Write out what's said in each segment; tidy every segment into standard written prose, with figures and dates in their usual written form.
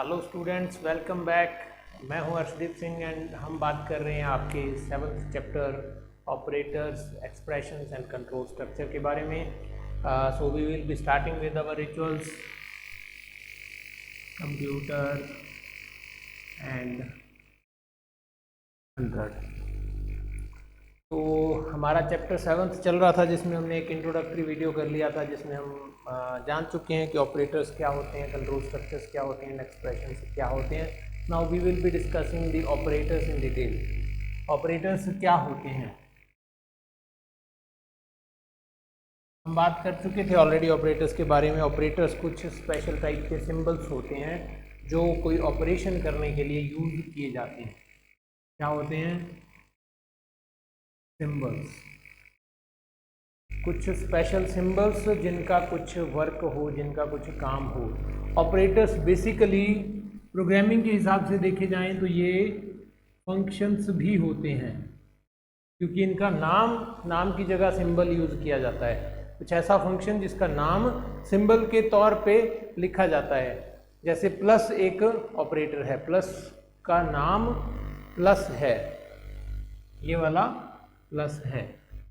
Hello students, welcome back. मैं हूं Arshdeep Singh and हम बात कर रहे हैं आपके 7th chapter operators, expressions and control structure के बारे में। So we will be starting with our rituals, computer and 100। तो हमारा चैप्टर 7th चल रहा था जिसमें हमने एक इंट्रोडक्टरी वीडियो कर लिया था, जिसमें हम जान चुके हैं कि ऑपरेटर्स क्या होते हैं, कंट्रोल स्ट्रक्चर्स क्या होते हैं, एक्सप्रेशंस क्या होते हैं। Now we will be discussing the operators in detail. Operators क्या होते हैं हम बात कर चुके थे ऑलरेडी ऑपरेटर्स के बारे में। ऑपरेटर्स कुछ स्पेशल टाइप के सिंबल्स होते हैं जो कोई ऑपरेशन करने के लिए यूज किए जाते हैं। क्या होते हैं? सिंबल्स, कुछ स्पेशल सिंबल्स जिनका कुछ वर्क हो, जिनका कुछ काम हो। ऑपरेटर्स बेसिकली प्रोग्रामिंग के हिसाब से देखे जाएं तो ये फंक्शंस भी होते हैं, क्योंकि इनका नाम की जगह सिंबल यूज किया जाता है। कुछ ऐसा फंक्शन जिसका नाम सिंबल के तौर पे लिखा जाता है, जैसे प्लस एक ऑपरेटर है, प्लस का नाम प्लस है, ये वाला प्लस है।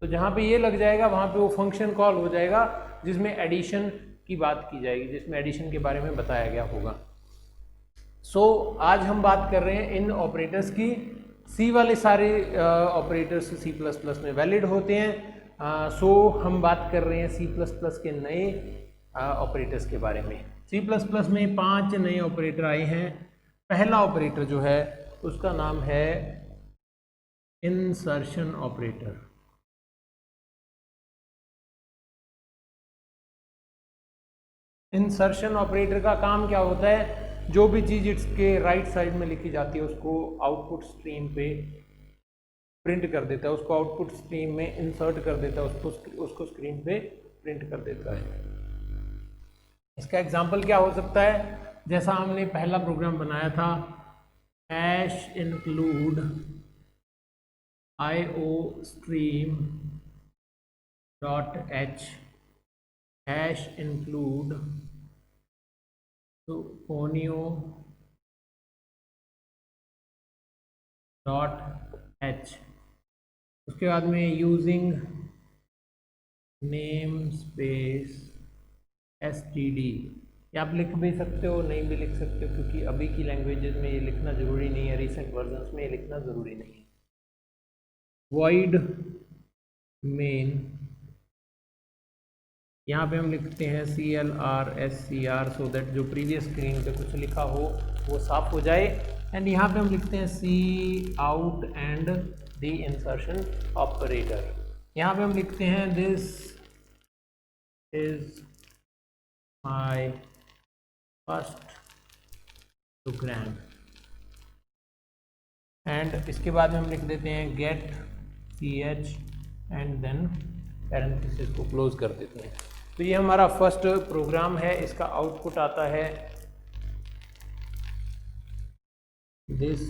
तो जहाँ पे ये लग जाएगा वहाँ पे वो फंक्शन कॉल हो जाएगा जिसमें एडिशन की बात की जाएगी, जिसमें एडिशन के बारे में बताया गया होगा। सो आज हम बात कर रहे हैं इन ऑपरेटर्स की। सी वाले सारे ऑपरेटर्स C++ में वैलिड होते हैं। सो हम बात कर रहे हैं C++ के नए ऑपरेटर्स के बारे में। C++ में 5 नए ऑपरेटर आए हैं। पहला ऑपरेटर जो है उसका नाम है इंसर्शन ऑपरेटर। इंसर्शन ऑपरेटर का काम क्या होता है? जो भी चीज़ इसके राइट साइड में लिखी जाती है उसको आउटपुट स्ट्रीम पे प्रिंट कर देता है, उसको आउटपुट स्ट्रीम में इंसर्ट कर देता है, उसको स्क्रीन पे प्रिंट कर देता है। इसका एग्जांपल क्या हो सकता है? जैसा हमने पहला प्रोग्राम बनाया था, hash include iostream .h, hash include fonio .h। उसके बाद में यूजिंग नेम स्पेस std। ये आप लिख भी सकते हो, नहीं भी लिख सकते हो, क्योंकि अभी की लैंग्वेजेस में ये लिखना ज़रूरी नहीं है, रिसेंट वर्जन्स में ये लिखना ज़रूरी नहीं है। void main, यहाँ पे हम लिखते हैं CLRSCR, सो दैट जो प्रीवियस स्क्रीन पे कुछ लिखा हो वो साफ हो जाए। एंड यहाँ पे हम लिखते हैं C out and the insertion operator. यहाँ पे हम लिखते हैं this is my first program, and इसके बाद में हम लिख देते हैं get ch and then parenthesis को क्लोज कर देते हैं। तो ये हमारा फर्स्ट प्रोग्राम है। इसका आउटपुट आता है this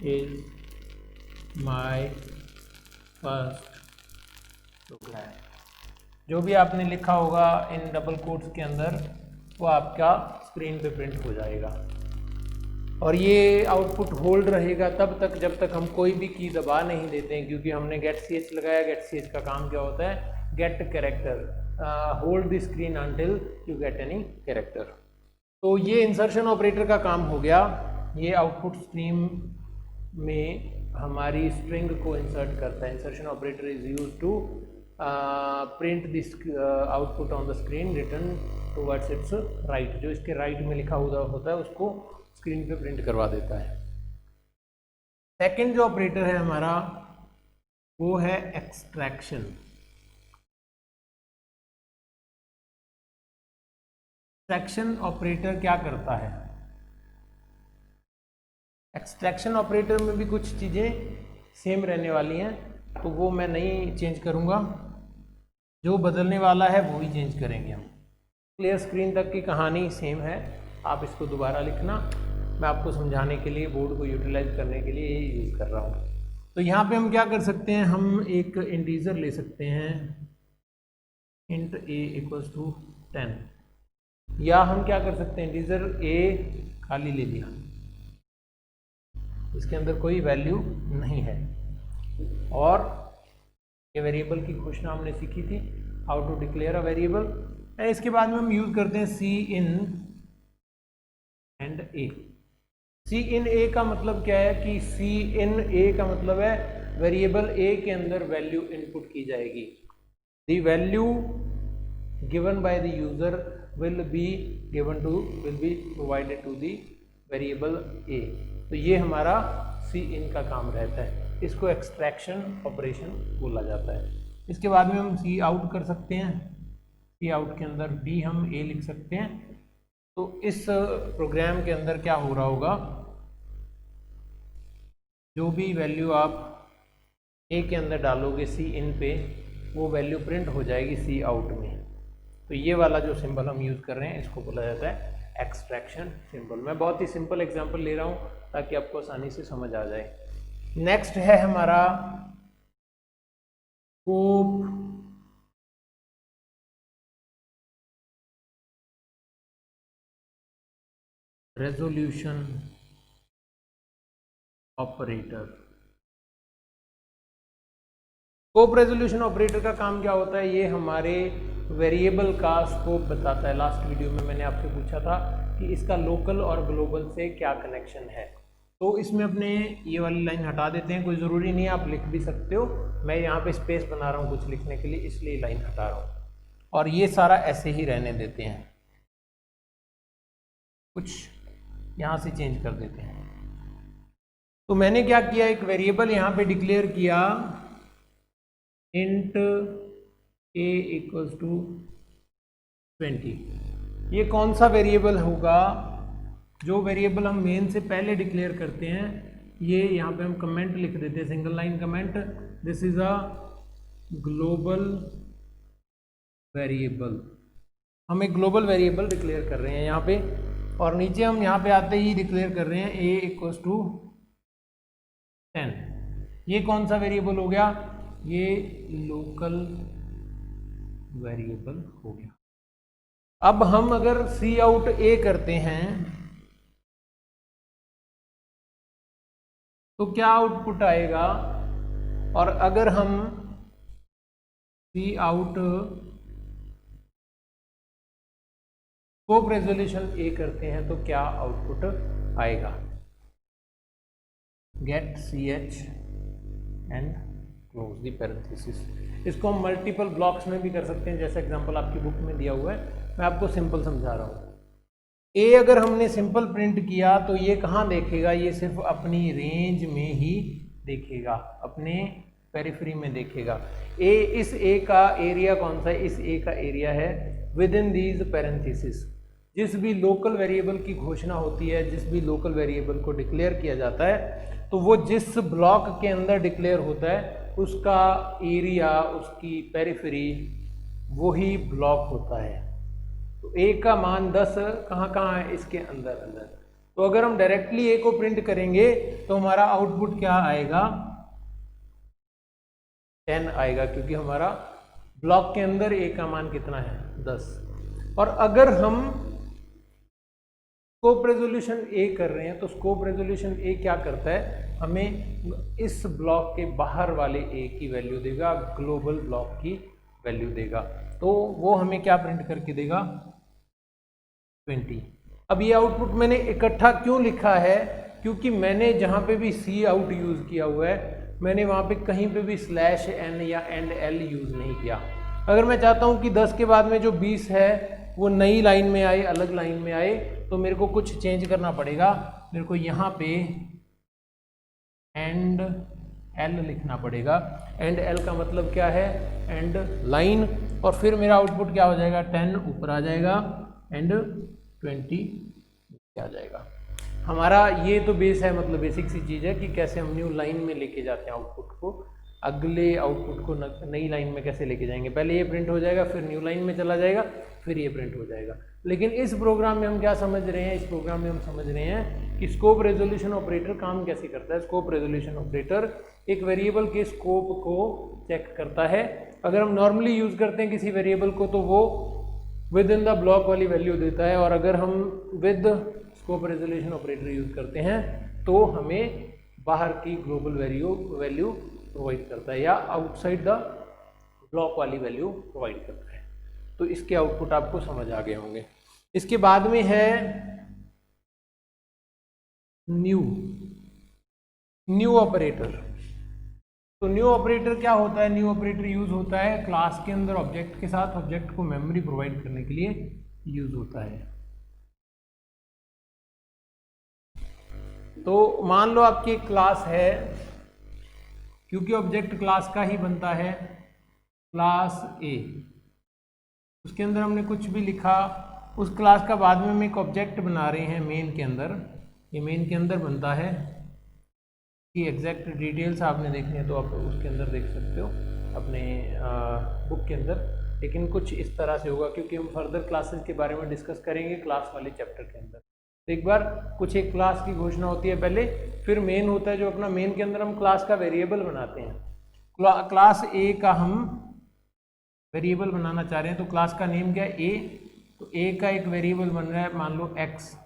is my first program. जो भी आपने लिखा होगा इन डबल कोट्स के अंदर वो आपका स्क्रीन पे प्रिंट हो जाएगा, और ये आउटपुट होल्ड रहेगा तब तक जब तक हम कोई भी की दबा नहीं देते हैं, क्योंकि हमने गेट ch लगाया। गेट ch का काम क्या होता है? Get character, hold the screen until you get any character. तो ये इंसर्शन ऑपरेटर का काम हो गया। ये आउटपुट स्ट्रीम में हमारी स्ट्रिंग को इंसर्ट करता है। Insertion operator is use to print this output on the screen return towards its right. जो इसके राइट में लिखा हुआ होता है उसको स्क्रीन पे प्रिंट करवा देता है। सेकंड जो ऑपरेटर है हमारा वो है एक्सट्रैक्शन। एक्सट्रैक्शन ऑपरेटर क्या करता है? एक्सट्रैक्शन ऑपरेटर में भी कुछ चीज़ें सेम रहने वाली हैं, तो वो मैं नहीं चेंज करूँगा। जो बदलने वाला है वो ही चेंज करेंगे हम। क्लियर स्क्रीन तक की कहानी सेम है, आप इसको दोबारा लिखना। मैं आपको समझाने के लिए, बोर्ड को यूटिलाइज करने के लिए ये यूज़ कर रहा हूँ। तो यहाँ पे हम क्या कर सकते हैं? हम एक इंटीजर ले सकते हैं, int a = 10, या हम क्या कर सकते हैं? इंटीजर a खाली ले लिया, इसके अंदर कोई वैल्यू नहीं है। और ये वेरिएबल की घोषणा हमने सीखी थी, how to declare a variable. इसके बाद में हम यूज करते हैं सी इन एंड ए। सी इन ए का मतलब क्या है कि सी इन ए का मतलब है वेरिएबल ए के अंदर वैल्यू इनपुट की जाएगी। The value given by the user will be provided to the variable a। तो ये हमारा सी इन का काम रहता है, इसको एक्सट्रैक्शन ऑपरेशन बोला जाता है। इसके बाद में हम सी आउट कर सकते हैं, सी आउट के अंदर भी हम a लिख सकते हैं। तो इस प्रोग्राम के अंदर क्या हो रहा होगा, जो भी वैल्यू आप a के अंदर डालोगे सी इन पे, वो वैल्यू प्रिंट हो जाएगी सी आउट में। तो ये वाला जो सिंबल हम यूज़ कर रहे हैं इसको बोला जाता है एक्सट्रैक्शन सिंबल। मैं बहुत ही सिंपल एग्जांपल ले रहा हूँ ताकि आपको आसानी से समझ आ जाए। नेक्स्ट है हमारा scope resolution operator. Scope resolution operator का काम क्या होता है, ये हमारे वेरिएबल का स्कोप बताता है। लास्ट वीडियो में मैंने आपसे पूछा था कि इसका लोकल और ग्लोबल से क्या कनेक्शन है। तो इसमें अपने ये वाली लाइन हटा देते हैं, कोई ज़रूरी नहीं है, आप लिख भी सकते हो। मैं यहाँ पे स्पेस बना रहा हूँ कुछ लिखने के लिए, इसलिए लाइन हटा रहा हूँ। और ये सारा ऐसे ही रहने देते हैं, कुछ यहाँ से चेंज कर देते हैं। तो मैंने क्या किया, एक वेरिएबल यहाँ पे डिक्लेयर किया इंट a इक्वल्स टू 20। ये कौन सा वेरिएबल होगा, जो वेरिएबल हम मेन से पहले डिक्लेयर करते हैं, ये यहाँ पे हम कमेंट लिख देते हैं, single line comment, this is a global variable. हम एक ग्लोबल वेरिएबल डिक्लेयर कर रहे हैं यहाँ पे, और नीचे हम यहाँ पे आते ही डिक्लेयर कर रहे हैं a इक्वल्स टू 10। ये कौन सा वेरिएबल हो गया, ये लोकल वेरिएबल हो गया। अब हम अगर सी आउट ए करते हैं तो क्या आउटपुट आएगा, और अगर हम C out scope resolution A करते हैं तो क्या आउटपुट आएगा। Get C H and close the parenthesis. इसको हम मल्टीपल ब्लॉक्स में भी कर सकते हैं, जैसा एग्जांपल आपकी बुक में दिया हुआ है। मैं आपको सिंपल समझा रहा हूँ। ए अगर हमने सिंपल प्रिंट किया तो ये कहाँ देखेगा, ये सिर्फ अपनी रेंज में ही देखेगा, अपने पेरिफेरी में देखेगा। ए, इस ए का एरिया कौन सा है, इस ए का एरिया है विद इन दीज पैरेंथेसिस। जिस भी लोकल वेरिएबल की घोषणा होती है, जिस भी लोकल वेरिएबल को डिक्लेयर किया जाता है, तो वो जिस ब्लॉक के अंदर डिक्लेयर होता है उसका एरिया, उसकी पेरिफेरी वही ब्लॉक होता है। तो ए का मान 10 कहाँ है, इसके अंदर अंदर। तो अगर हम डायरेक्टली ए को प्रिंट करेंगे तो हमारा आउटपुट क्या आएगा, 10 आएगा, क्योंकि हमारा ब्लॉक के अंदर ए का मान कितना है, 10। और अगर हम स्कोप रेजोल्यूशन ए कर रहे हैं तो स्कोप रेजोल्यूशन ए क्या करता है, हमें इस ब्लॉक के बाहर वाले ए की वैल्यू देगा, ग्लोबल ब्लॉक की वैल्यू देगा। तो वो हमें क्या प्रिंट करके देगा, 20। अब ये आउटपुट मैंने इकट्ठा क्यों लिखा है, क्योंकि मैंने जहाँ पे भी सी आउट यूज़ किया हुआ है, मैंने वहाँ पे कहीं पे भी /n या &l यूज़ नहीं किया। अगर मैं चाहता हूँ कि 10 के बाद में जो 20 है वो नई लाइन में आए, अलग लाइन में आए, तो मेरे को कुछ चेंज करना पड़ेगा। मेरे को यहाँ पे &l लिखना पड़ेगा। &l का मतलब क्या है, एंड लाइन, और फिर मेरा आउटपुट क्या हो जाएगा, 10 ऊपर आ जाएगा एंड 20 आ जाएगा। हमारा ये तो बेस है, मतलब बेसिक सी चीज़ है कि कैसे हम न्यू लाइन में लेके जाते हैं आउटपुट को, अगले आउटपुट को नई लाइन में कैसे लेके जाएंगे। पहले ये प्रिंट हो जाएगा, फिर न्यू लाइन में चला जाएगा, फिर ये प्रिंट हो जाएगा। लेकिन इस प्रोग्राम में हम क्या समझ रहे हैं, इस प्रोग्राम में हम समझ रहे हैं कि स्कोप रेजोल्यूशन ऑपरेटर काम कैसे करता है। स्कोप रेजोल्यूशन ऑपरेटर एक वेरिएबल के स्कोप को चेक करता है। अगर हम नॉर्मली यूज़ करते हैं किसी वेरिएबल को तो वो विद इन द ब्लॉक वाली वैल्यू देता है, और अगर हम with scope resolution operator use करते हैं तो हमें बाहर की ग्लोबल वैल्यू प्रोवाइड करता है या आउटसाइड द ब्लॉक वाली वैल्यू प्रोवाइड करता है। तो इसके आउटपुट आपको समझ आ गए होंगे। इसके बाद में है न्यू ऑपरेटर। तो न्यू ऑपरेटर क्या होता है? न्यू ऑपरेटर यूज होता है क्लास के अंदर ऑब्जेक्ट के साथ, ऑब्जेक्ट को मेमोरी प्रोवाइड करने के लिए यूज होता है। तो मान लो आपकी एक क्लास है, क्योंकि ऑब्जेक्ट क्लास का ही बनता है, क्लास ए, उसके अंदर हमने कुछ भी लिखा, उस क्लास का बाद में हम एक ऑब्जेक्ट बना रहे हैं मेन के अंदर, ये मेन के अंदर बनता है कि एग्जैक्ट डिटेल्स आपने देखनी है तो आप उसके अंदर देख सकते हो अपने बुक के अंदर, लेकिन कुछ इस तरह से होगा क्योंकि हम फर्दर क्लासेस के बारे में डिस्कस करेंगे क्लास वाले चैप्टर के अंदर। तो एक बार कुछ एक क्लास की घोषणा होती है पहले, फिर मेन होता है जो अपना मेन के अंदर हम क्लास का वेरिएबल बनाते हैं। क्लास ए का हम वेरिएबल बनाना चाह रहे हैं, तो क्लास का नेम क्या है? ए। तो ए का एक वेरिएबल बन रहा है मान लो एक्स,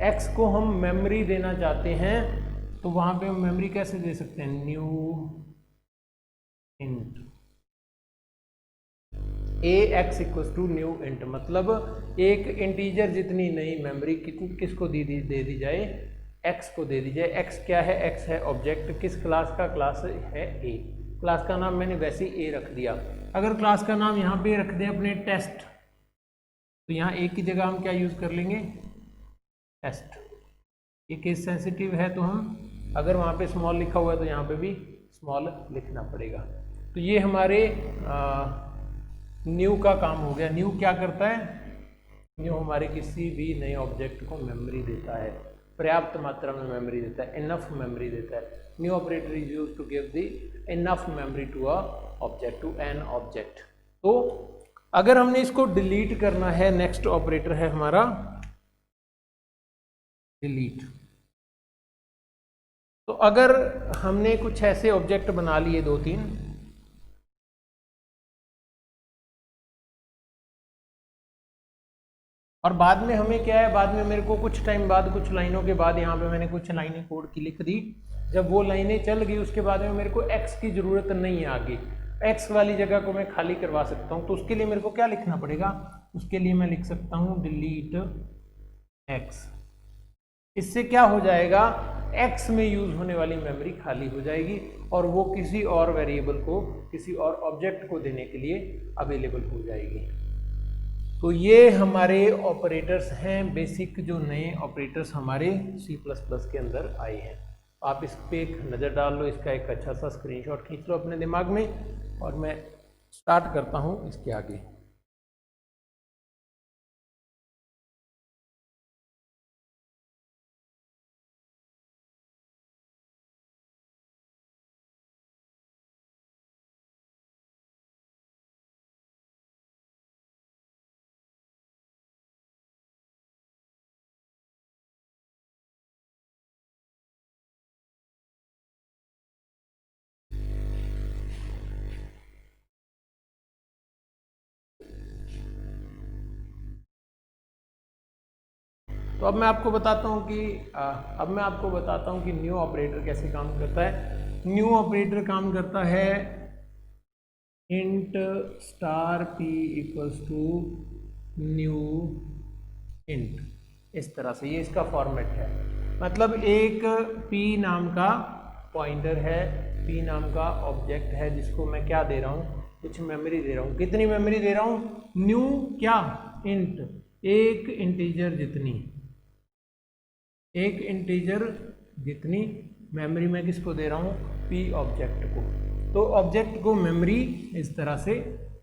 एक्स को हम मेमोरी देना चाहते हैं, तो वहां पे हम मेमोरी कैसे दे सकते हैं? New int A X equal to new int, मतलब एक इंटीजर जितनी नई मेमोरी किसको दे दी जाए? एक्स को दे दी जाए। एक्स क्या है? एक्स है ऑब्जेक्ट किस क्लास का? क्लास है ए। क्लास का नाम मैंने वैसे ही ए रख दिया। अगर क्लास का नाम यहाँ पे रख दें अपने टेस्ट, तो यहाँ ए की जगह हम क्या यूज कर लेंगे? टेस्ट। ये केस सेंसिटिव है तो हम अगर वहाँ पे स्मॉल लिखा हुआ है तो यहाँ पे भी स्मॉल लिखना पड़ेगा। तो ये हमारे न्यू का काम हो गया। न्यू क्या करता है? न्यू हमारे किसी भी नए ऑब्जेक्ट को मेमोरी देता है, पर्याप्त मात्रा में मेमोरी देता है, इनफ मेमोरी देता है। New operator is used to give the enough memory to a object, to an object. तो अगर हमने इसको डिलीट करना है, नेक्स्ट ऑपरेटर है हमारा डिलीट। तो अगर हमने कुछ ऐसे ऑब्जेक्ट बना लिए 2-3, और बाद में हमें क्या है, बाद में मेरे को कुछ टाइम बाद, कुछ लाइनों के बाद, यहाँ पे मैंने कुछ लाइनें कोड की लिख दी, जब वो लाइनें चल गई उसके बाद में मेरे को एक्स की जरूरत नहीं है आगे, एक्स वाली जगह को मैं खाली करवा सकता हूँ। तो उसके लिए मेरे को क्या लिखना पड़ेगा? उसके लिए मैं लिख सकता हूँ डिलीट एक्स। इससे क्या हो जाएगा? एक्स में यूज होने वाली मेमोरी खाली हो जाएगी और वो किसी और वेरिएबल को, किसी और ऑब्जेक्ट को देने के लिए अवेलेबल हो जाएगी। तो ये हमारे ऑपरेटर्स हैं, बेसिक जो नए ऑपरेटर्स हमारे C++ के अंदर आए हैं। आप इस पे एक नज़र डाल लो, इसका एक अच्छा सा स्क्रीनशॉट खींच लो अपने दिमाग में, और मैं स्टार्ट करता हूँ इसके आगे। तो अब मैं आपको बताता हूँ कि न्यू ऑपरेटर कैसे काम करता है। न्यू ऑपरेटर काम करता है int star P equals to new int, इस तरह से। ये इसका फॉर्मेट है, मतलब एक p नाम का पॉइंटर है, p नाम का ऑब्जेक्ट है जिसको मैं क्या दे रहा हूँ? कुछ मेमोरी दे रहा हूँ। कितनी मेमोरी दे रहा हूँ? न्यू क्या? इंट, एक इंटीजर जितनी, एक इंटीजर जितनी मेमोरी मैं किसको दे रहा हूँ? p ऑब्जेक्ट को। तो ऑब्जेक्ट को मेमोरी इस तरह से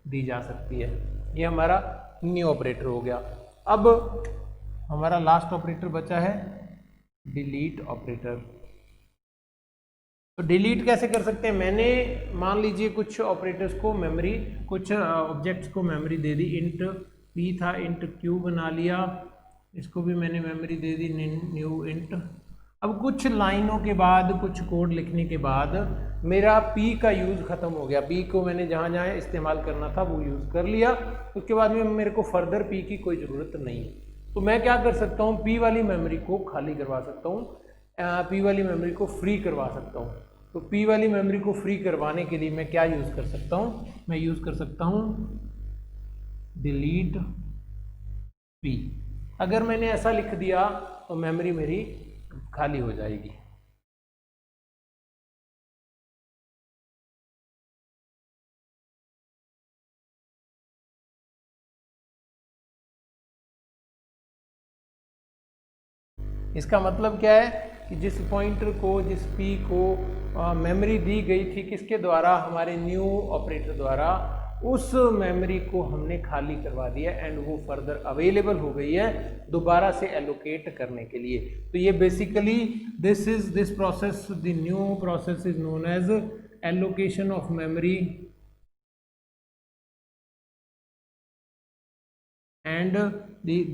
दी जा सकती है। ये हमारा न्यू ऑपरेटर हो गया। अब हमारा लास्ट ऑपरेटर बचा है डिलीट ऑपरेटर। तो डिलीट कैसे कर सकते हैं? मैंने मान लीजिए कुछ ऑपरेटर्स को मेमोरी, कुछ ऑब्जेक्ट्स को मेमोरी दे दी। इंट p था, इंट q बना लिया, इसको भी मैंने मेमोरी दे दी न्यू इंट। अब कुछ लाइनों के बाद, कुछ कोड लिखने के बाद मेरा p का यूज़ ख़त्म हो गया। p को मैंने जहाँ जहाँ इस्तेमाल करना था वो यूज़ कर लिया। उसके बाद में मेरे को फर्दर p की कोई ज़रूरत नहीं। तो मैं क्या कर सकता हूँ, पी वाली मेमोरी को खाली करवा सकता हूँ, पी वाली मेमोरी को फ्री करवा सकता हूँ। तो पी वाली मेमोरी को फ्री करवाने के लिए मैं क्या यूज़ कर सकता हूँ, मैं यूज़ कर सकता हूँ डिलीट पी। अगर मैंने ऐसा लिख दिया तो मेमोरी मेरी खाली हो जाएगी। इसका मतलब क्या है कि जिस पॉइंटर को, जिस पी को मेमोरी दी गई थी किसके द्वारा, हमारे न्यू ऑपरेटर द्वारा, उस मेमोरी को हमने खाली करवा दिया एंड वो फर्दर अवेलेबल हो गई है दोबारा से एलोकेट करने के लिए। तो ये basically this process, the new process is known as allocation of memory and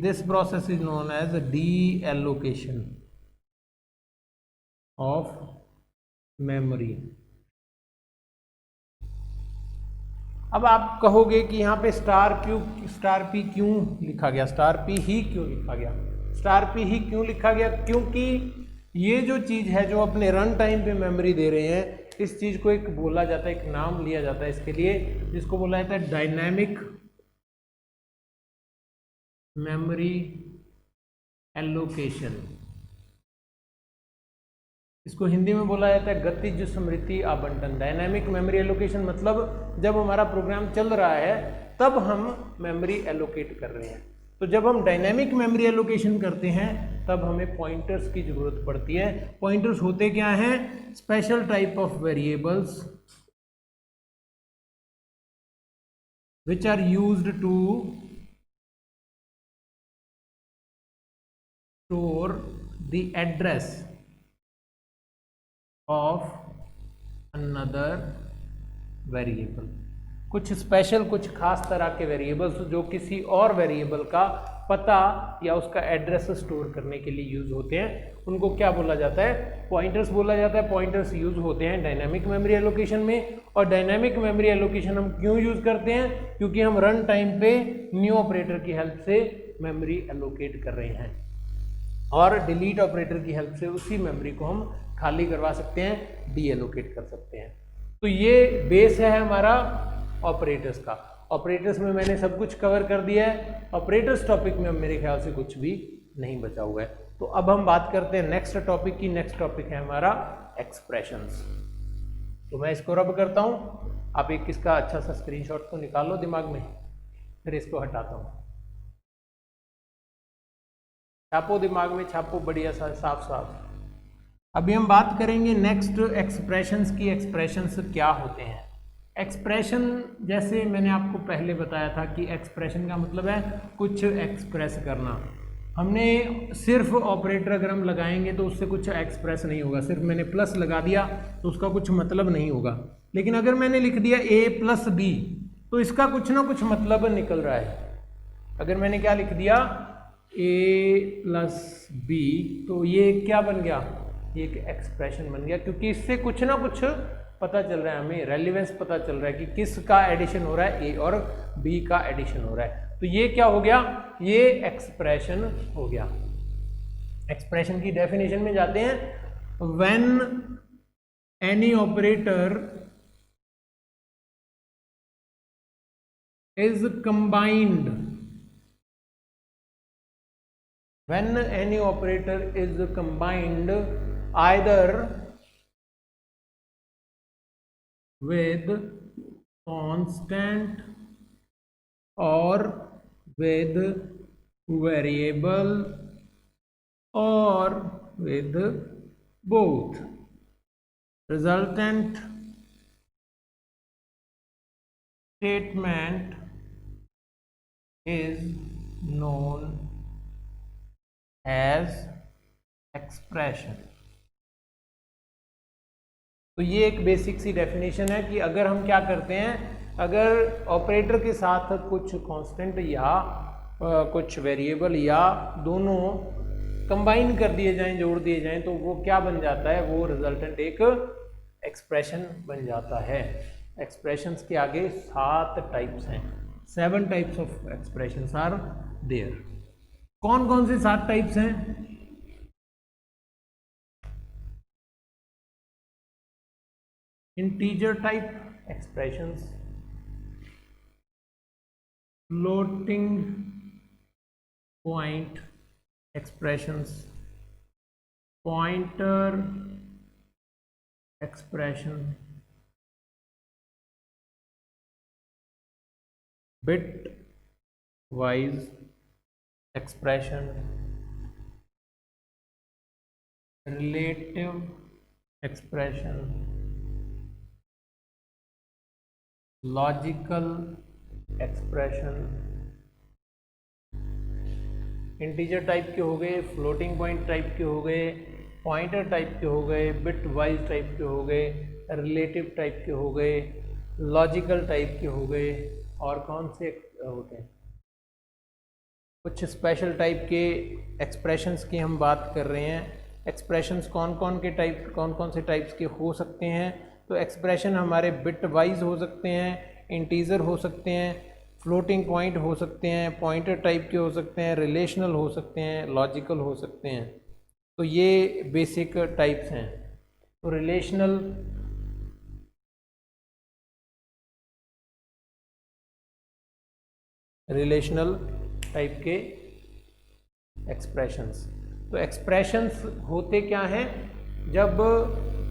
this process is known as deallocation of memory। अब आप कहोगे कि यहाँ पे स्टार पी क्यों लिखा गया, स्टार पी ही क्यों लिखा गया, स्टार पी ही क्यों लिखा गया? क्योंकि ये जो चीज़ है जो अपने रन टाइम पे मेमोरी दे रहे हैं, इस चीज़ को एक बोला जाता है, एक नाम लिया जाता है इसके लिए, जिसको बोला जाता है डायनामिक मेमोरी एलोकेशन। इसको हिंदी में बोला जाता है गतिज स्मृति आवंटन। डायनामिक मेमोरी एलोकेशन मतलब जब हमारा प्रोग्राम चल रहा है तब हम मेमोरी एलोकेट कर रहे हैं। तो जब हम डायनामिक मेमोरी एलोकेशन करते हैं तब हमें पॉइंटर्स की जरूरत पड़ती है। पॉइंटर्स होते क्या हैं? Special type of variables which are used to store the address of another variable। कुछ स्पेशल, कुछ खास तरह के वेरिएबल्स जो किसी और वेरिएबल का पता या उसका एड्रेस स्टोर करने के लिए यूज होते हैं, उनको क्या बोला जाता है? पॉइंटर्स बोला जाता है। पॉइंटर्स यूज होते हैं डायनामिक मेमोरी एलोकेशन में। और डायनामिक मेमोरी एलोकेशन हम क्यों यूज करते हैं? क्योंकि हम रन टाइम पे न्यू ऑपरेटर की हेल्प से मेमोरी एलोकेट कर रहे हैं और डिलीट ऑपरेटर की हेल्प से उसी मेमोरी को हम खाली करवा सकते हैं, डी एलोकेट कर सकते हैं। तो ये बेस है हमारा ऑपरेटर्स का। ऑपरेटर्स में मैंने सब कुछ कवर कर दिया है। ऑपरेटर्स टॉपिक में अब मेरे ख्याल से कुछ भी नहीं बचा हुआ है। तो अब हम बात करते हैं नेक्स्ट टॉपिक की। नेक्स्ट टॉपिक है हमारा एक्सप्रेशंस। तो मैं इसको रब करता हूँ, आप एक इसका अच्छा सा स्क्रीनशॉट को निकाल लो दिमाग में, फिर इसको हटाता हूँ। छापो दिमाग में, छापो बढ़िया सा, साफ साफ। अभी हम बात करेंगे नेक्स्ट एक्सप्रेशंस की। एक्सप्रेशंस क्या होते हैं? एक्सप्रेशन, जैसे मैंने आपको पहले बताया था कि एक्सप्रेशन का मतलब है कुछ एक्सप्रेस करना। हमने सिर्फ ऑपरेटर अगर हम लगाएंगे तो उससे कुछ एक्सप्रेस नहीं होगा। सिर्फ मैंने प्लस लगा दिया तो उसका कुछ मतलब नहीं होगा। लेकिन अगर मैंने लिख दिया a प्लस बी तो इसका कुछ ना कुछ मतलब निकल रहा है। अगर मैंने क्या लिख दिया a प्लस बी तो ये क्या बन गया? ये एक एक्सप्रेशन बन गया, क्योंकि इससे कुछ ना कुछ पता चल रहा है, हमें रेलिवेंस पता चल रहा है कि किसका एडिशन हो रहा है, ए और बी का एडिशन हो रहा है। तो ये क्या हो गया? ये एक्सप्रेशन हो गया। एक्सप्रेशन की डेफिनेशन में जाते हैं। When any operator is combined, when any operator is combined either with constant or with variable or with both, resultant statement is known as expression। तो ये एक बेसिक सी डेफिनेशन है कि अगर हम क्या करते हैं, अगर ऑपरेटर के साथ कुछ कांस्टेंट या कुछ वेरिएबल या दोनों कंबाइन कर दिए जाएं, जोड़ दिए जाएं, तो वो क्या बन जाता है? वो रिजल्टेंट एक एक्सप्रेशन बन जाता है। एक्सप्रेशंस के आगे 7 टाइप्स हैं, 7 types of expressions are there. कौन कौन से 7 टाइप्स हैं? Integer type expressions, floating point expressions, pointer expression, bitwise expression, relative expression, logical expression. Integer type के हो गए, फ्लोटिंग पॉइंट टाइप के हो गए, पॉइंटर टाइप के हो गए, बिट वाइज टाइप के हो गए, रिलेटिव टाइप के हो गए, लॉजिकल टाइप के हो गए, और कौन से होते हैं? कुछ स्पेशल टाइप के एक्सप्रेशंस की हम बात कर रहे हैं। एक्सप्रेशंस कौन कौन से टाइप्स के हो सकते हैं? तो एक्सप्रेशन हमारे बिट वाइज हो सकते हैं, इंटीजर हो सकते हैं, फ्लोटिंग पॉइंट हो सकते हैं, पॉइंटर टाइप के हो सकते हैं, रिलेशनल हो सकते हैं, लॉजिकल हो सकते हैं। तो ये बेसिक टाइप्स हैं। तो रिलेशनल टाइप के एक्सप्रेशंस। तो एक्सप्रेशंस होते क्या हैं? जब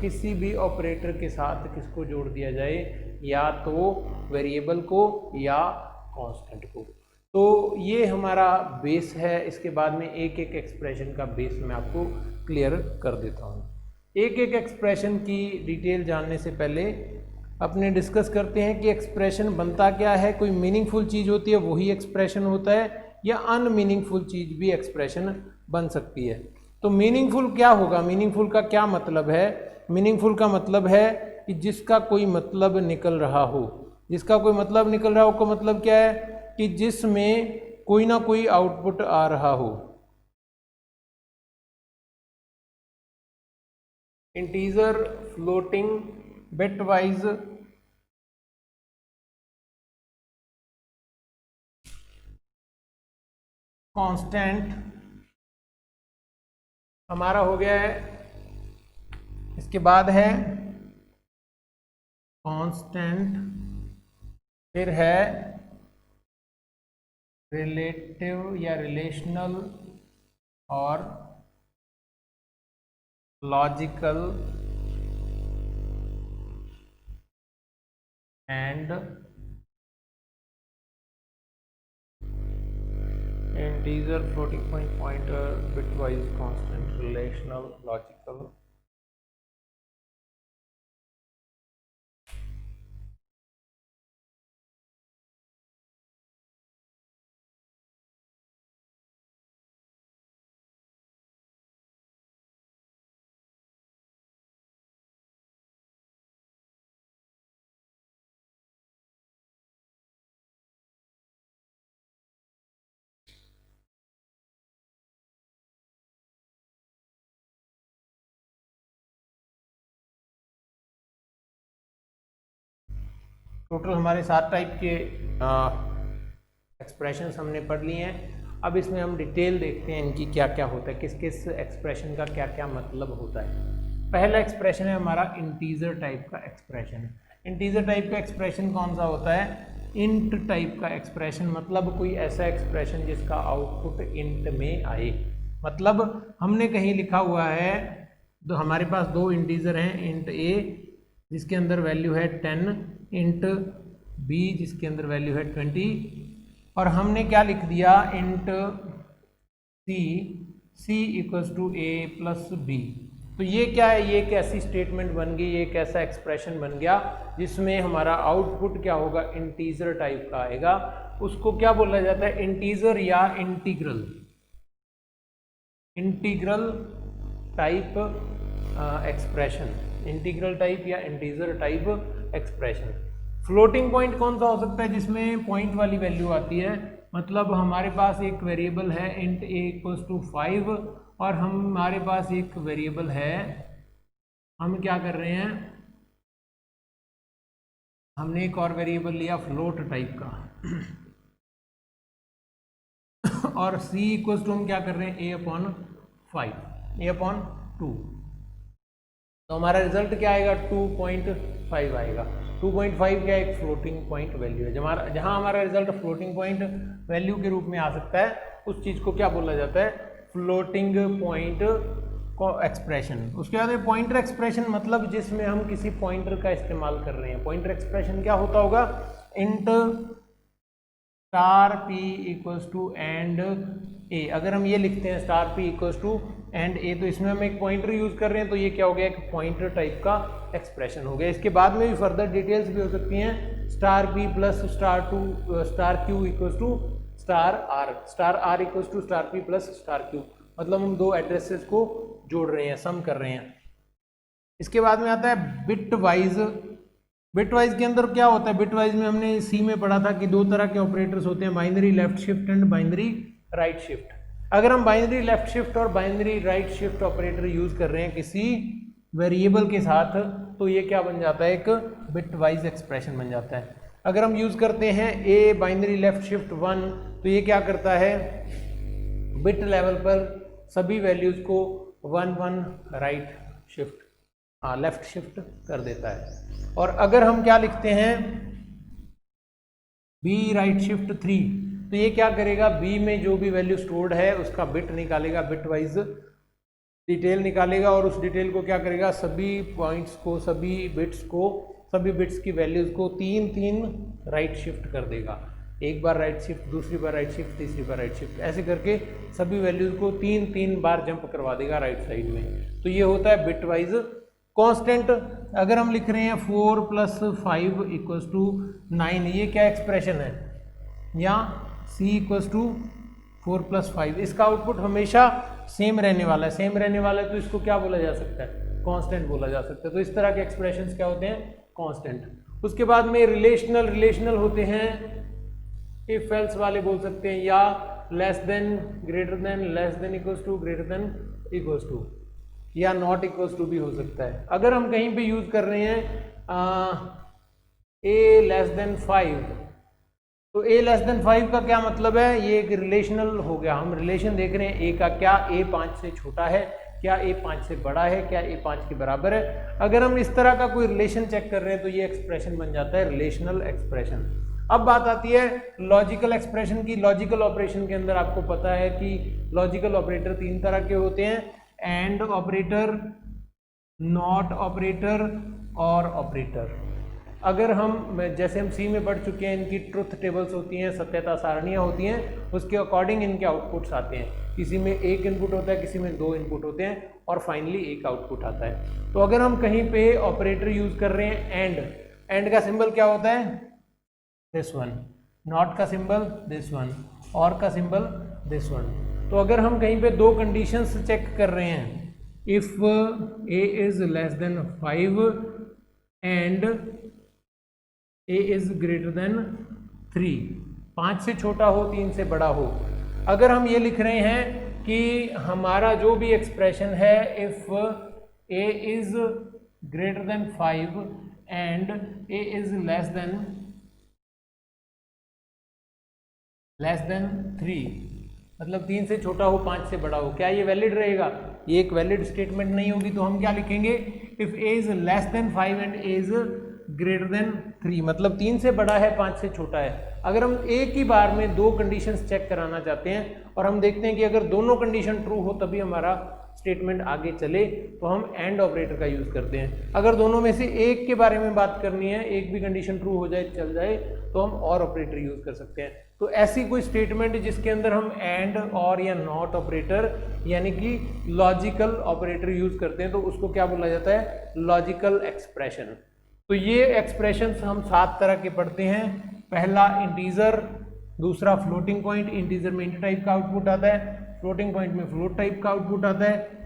किसी भी ऑपरेटर के साथ किसको जोड़ दिया जाए, या तो वेरिएबल को या कांस्टेंट को। तो ये हमारा बेस है। इसके बाद में एक एक एक्सप्रेशन का बेस मैं आपको क्लियर कर देता हूँ। एक एक एक्सप्रेशन की डिटेल जानने से पहले अपने डिस्कस करते हैं कि एक्सप्रेशन बनता क्या है। कोई मीनिंगफुल चीज़ होती है वही एक्सप्रेशन होता है, या अनमीनिंगफुल चीज़ भी एक्सप्रेशन बन सकती है। तो मीनिंगफुल क्या होगा? मीनिंगफुल का क्या मतलब है? मीनिंगफुल का मतलब है कि जिसका कोई मतलब निकल रहा हो। जिसका कोई मतलब निकल रहा हो का मतलब क्या है? कि जिसमें कोई ना कोई आउटपुट आ रहा हो। Integer, floating, bit wise, constant हमारा हो गया है। इसके बाद है कांस्टेंट, फिर है रिलेटिव या रिलेशनल और logical and integer, floating point, pointer, bitwise, constant, relational, logical. Total हमारे 7 टाइप के एक्सप्रेशंस हमने पढ़ लिए हैं। अब इसमें हम डिटेल देखते हैं इनकी क्या क्या होता है, किस किस एक्सप्रेशन का क्या क्या मतलब होता है। पहला एक्सप्रेशन है हमारा इंटीजर टाइप का एक्सप्रेशन। इंटीजर टाइप का एक्सप्रेशन कौन सा होता है? इंट टाइप का एक्सप्रेशन, मतलब कोई ऐसा एक्सप्रेशन जिसका आउटपुट इंट में आए। मतलब हमने कहीं लिखा हुआ है, तो हमारे पास 2 इंटीजर हैं, इंट ए जिसके अंदर वैल्यू है 10, इंट बी जिसके अंदर वैल्यू है 20, और हमने क्या लिख दिया? Int C equals to A plus B. तो ये क्या है? ये एक ऐसी स्टेटमेंट बन गई, ये एक ऐसा एक्सप्रेशन बन गया जिसमें हमारा आउटपुट क्या होगा? इंटीजर टाइप का आएगा। उसको क्या बोला जाता है? इंटीजर या integral type expression. Integral type या integer type expression. Floating point कौन सा हो सकता है? जिसमें पॉइंट वाली वैल्यू आती है। मतलब हमारे पास एक वेरिएबल है इंट ए इक्वल्स टू 5, और हमारे पास एक वेरिएबल है, हम क्या कर रहे हैं, हमने एक और वेरिएबल लिया फ्लोट टाइप का और c इक्वल टू हम क्या कर रहे हैं a/5, a/2। तो हमारा रिजल्ट क्या आएगा 2.5 आएगा। 2.5 क्या एक फ्लोटिंग पॉइंट वैल्यू है। जहाँ हमारा रिजल्ट फ्लोटिंग पॉइंट वैल्यू के रूप में आ सकता है उस चीज़ को क्या बोला जाता है, फ्लोटिंग पॉइंट एक्सप्रेशन। उसके बाद में पॉइंटर एक्सप्रेशन मतलब जिसमें हम किसी पॉइंटर का इस्तेमाल कर रहे हैं। पॉइंटर एक्सप्रेशन क्या होता होगा, int star p equals to and A. अगर हम ये लिखते हैं star p equals to and A, तो इसमें हम एक पॉइंटर यूज कर रहे हैं, तो ये क्या हो गया, एक पॉइंटर टाइप का एक्सप्रेशन हो गया। इसके बाद में भी फर्दर डिटेल्स भी हो सकती हैं, star p plus star q equals to star r equals to star p plus star q। मतलब हम दो एड्रेसेस को जोड़ रहे हैं, सम कर रहे हैं। इसके बाद में आता है बिट वाइज। बिट वाइज के अंदर क्या होता है, बिट वाइज में हमने सी में पढ़ा था कि दो तरह के ऑपरेटर्स होते हैं, binary left shift and binary right shift. अगर हम बाइनरी लेफ्ट शिफ्ट और binary right shift operator use कर रहे हैं किसी वेरिएबल के साथ, तो ये क्या बन जाता है, एक बिट वाइज एक्सप्रेशन बन जाता है। अगर हम यूज करते हैं ए बाइनरी लेफ्ट शिफ्ट 1, तो ये क्या करता है, बिट लेवल पर सभी वैल्यूज को 1 राइट शिफ्ट लेफ्ट शिफ्ट कर देता है। और अगर हम क्या लिखते हैं बी राइट शिफ्ट 3, तो ये क्या करेगा, बी में जो भी वैल्यू स्टोर्ड है उसका बिट निकालेगा, बिट वाइज डिटेल निकालेगा, और उस डिटेल को क्या करेगा, सभी पॉइंट्स को, सभी बिट्स की वैल्यूज को 3 राइट शिफ्ट कर देगा। एक बार राइट शिफ्ट, दूसरी बार राइट शिफ्ट, तीसरी बार राइट शिफ्ट, ऐसे करके सभी वैल्यूज को 3 बार जंप करवा देगा राइट साइड में। तो ये होता है बिट वाइज कांस्टेंट। अगर हम लिख रहे हैं 4 + 5 इक्वल्स टू 9, ये क्या एक्सप्रेशन है, या c इक्वल्स टू 4 + 5, इसका आउटपुट हमेशा सेम रहने वाला है। सेम रहने वाला है तो इसको क्या बोला जा सकता है, कांस्टेंट बोला जा सकता है। तो इस तरह के एक्सप्रेशंस क्या होते हैं, कांस्टेंट। उसके बाद में रिलेशनल होते हैं, इफ एल्स वाले बोल सकते हैं, या less than, greater than, less than equals to, greater than equals to, या नॉट इक्वल्स टू भी हो सकता है। अगर हम कहीं पे यूज कर रहे हैं ए लेस देन 5, तो ए लेस देन 5 का क्या मतलब है, ये एक रिलेशनल हो गया। हम रिलेशन देख रहे हैं ए का, क्या ए 5 से छोटा है, क्या ए 5 से बड़ा है, क्या ए 5 के बराबर है। अगर हम इस तरह का कोई रिलेशन चेक कर रहे हैं तो ये एक्सप्रेशन बन जाता है रिलेशनल एक्सप्रेशन। अब बात आती है लॉजिकल एक्सप्रेशन की। लॉजिकल ऑपरेशन के अंदर आपको पता है कि लॉजिकल ऑपरेटर 3 तरह के होते हैं, एंड ऑपरेटर, नॉट ऑपरेटर और ऑपरेटर। अगर हम, जैसे हम सी में पढ़ चुके हैं, इनकी ट्रुथ टेबल्स होती हैं, सत्यता सारणियाँ होती हैं, उसके अकॉर्डिंग इनके आउटपुट्स आते हैं। किसी में एक इनपुट होता है, किसी में 2 इनपुट होते हैं, और फाइनली एक आउटपुट आता है। तो अगर हम कहीं पे ऑपरेटर यूज कर रहे हैं एंड का सिंबल क्या होता है, दिस वन, नॉट का सिंबल दिस वन, और का सिंबल दिस वन। तो अगर हम कहीं पे 2 कंडीशंस चेक कर रहे हैं, if a is less than 5 and a is greater than 3, 5 से छोटा हो, 3 से बड़ा हो। अगर हम ये लिख रहे हैं कि हमारा जो भी एक्सप्रेशन है, if a is greater than 5 and a is less than 3, मतलब 3 से छोटा हो, 5 से बड़ा हो, क्या ये वैलिड रहेगा, ये एक वैलिड स्टेटमेंट नहीं होगी। तो हम क्या लिखेंगे, if a is less than 5 and a is greater than 3, मतलब 3 से बड़ा है, 5 से छोटा है। अगर हम एक ही बार में 2 कंडीशंस चेक कराना चाहते हैं और हम देखते हैं कि अगर दोनों कंडीशन ट्रू हो तभी हमारा स्टेटमेंट आगे चले, तो हम एंड ऑपरेटर का यूज करते हैं। अगर दोनों में से एक के बारे में बात करनी है, एक भी कंडीशन ट्रू हो जाए, चल जाए, तो हम और ऑपरेटर यूज कर सकते हैं। तो ऐसी कोई स्टेटमेंट जिसके अंदर हम एंड और या नॉट ऑपरेटर यानी कि लॉजिकल ऑपरेटर यूज करते हैं, तो उसको क्या बोला जाता है, लॉजिकल एक्सप्रेशन। तो ये एक्सप्रेशंस हम 7 तरह के पढ़ते हैं। पहला इंटीजर, दूसरा फ्लोटिंग पॉइंट, इंटीजर में इंट टाइप का आउटपुट आता है, फ्लोटिंग पॉइंट में फ्लोट टाइप का आउटपुट आता है,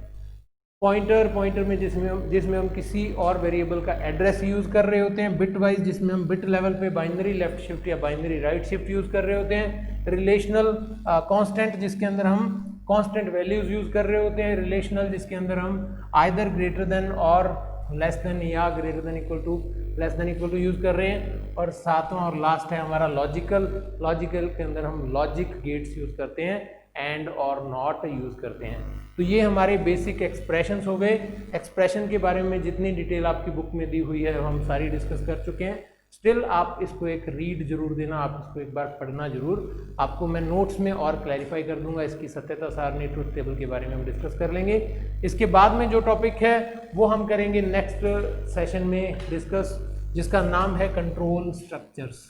पॉइंटर में जिसमें हम किसी और वेरिएबल का एड्रेस यूज कर रहे होते हैं, बिट वाइज जिसमें हम बिट लेवल पे बाइनरी लेफ्ट शिफ्ट या बाइनरी राइट शिफ्ट यूज कर रहे होते हैं, रिलेशनल कांस्टेंट जिसके अंदर हम कांस्टेंट वैल्यूज यूज कर रहे होते हैं, रिलेशनल जिसके अंदर हम आइदर ग्रेटर देन और लेस देन या greater than equal to less than equal to use कर रहे हैं, और 7वां और लास्ट है हमारा लॉजिकल के अंदर हम लॉजिक गेट्स यूज करते हैं एंड और नॉट यूज़ करते हैं। तो ये हमारे बेसिक एक्सप्रेशंस हो गए। एक्सप्रेशन के बारे में जितनी डिटेल आपकी बुक में दी हुई है हम सारी डिस्कस कर चुके हैं। स्टिल आप इसको एक रीड जरूर देना, आप इसको एक बार पढ़ना जरूर। आपको मैं नोट्स में और क्लैरिफाई कर दूंगा। इसकी सत्यता सारणी, ट्रुथ टेबल के बारे में हम डिस्कस कर लेंगे। इसके बाद में जो टॉपिक है वो हम करेंगे नेक्स्ट सेशन में डिस्कस, जिसका नाम है कंट्रोल स्ट्रक्चर्स।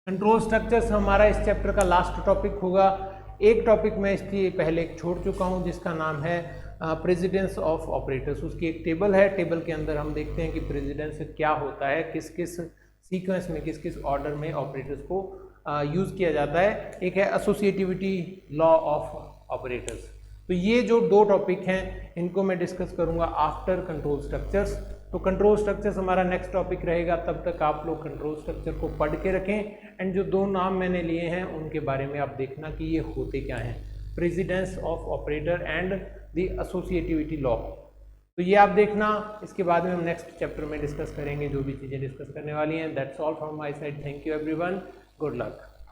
कंट्रोल स्ट्रक्चर्स हमारा इस चैप्टर का लास्ट टॉपिक होगा। एक टॉपिक मैं इसके पहले छोड़ चुका हूं जिसका नाम है प्रेसिडेंस ऑफ ऑपरेटर्स। उसकी एक टेबल है, टेबल के अंदर हम देखते हैं कि प्रेसिडेंस क्या होता है, किस किस सीक्वेंस में, किस किस ऑर्डर में ऑपरेटर्स को यूज़ किया जाता है। एक है एसोसिएटिविटी लॉ ऑफ ऑपरेटर्स। तो ये जो दो टॉपिक हैं इनको मैं डिस्कस करूंगा आफ्टर कंट्रोल स्ट्रक्चर्स। तो कंट्रोल स्ट्रक्चर्स हमारा नेक्स्ट टॉपिक रहेगा। तब तक आप लोग कंट्रोल स्ट्रक्चर को पढ़ के रखें एंड जो दो नाम मैंने लिए हैं उनके बारे में आप देखना कि ये होते क्या हैं, precedence of operator and the associativity law. तो ये आप देखना। इसके बाद में हम नेक्स्ट चैप्टर में डिस्कस करेंगे जो भी चीज़ें डिस्कस करने वाली हैं। That's all from my side. Thank you everyone, good luck.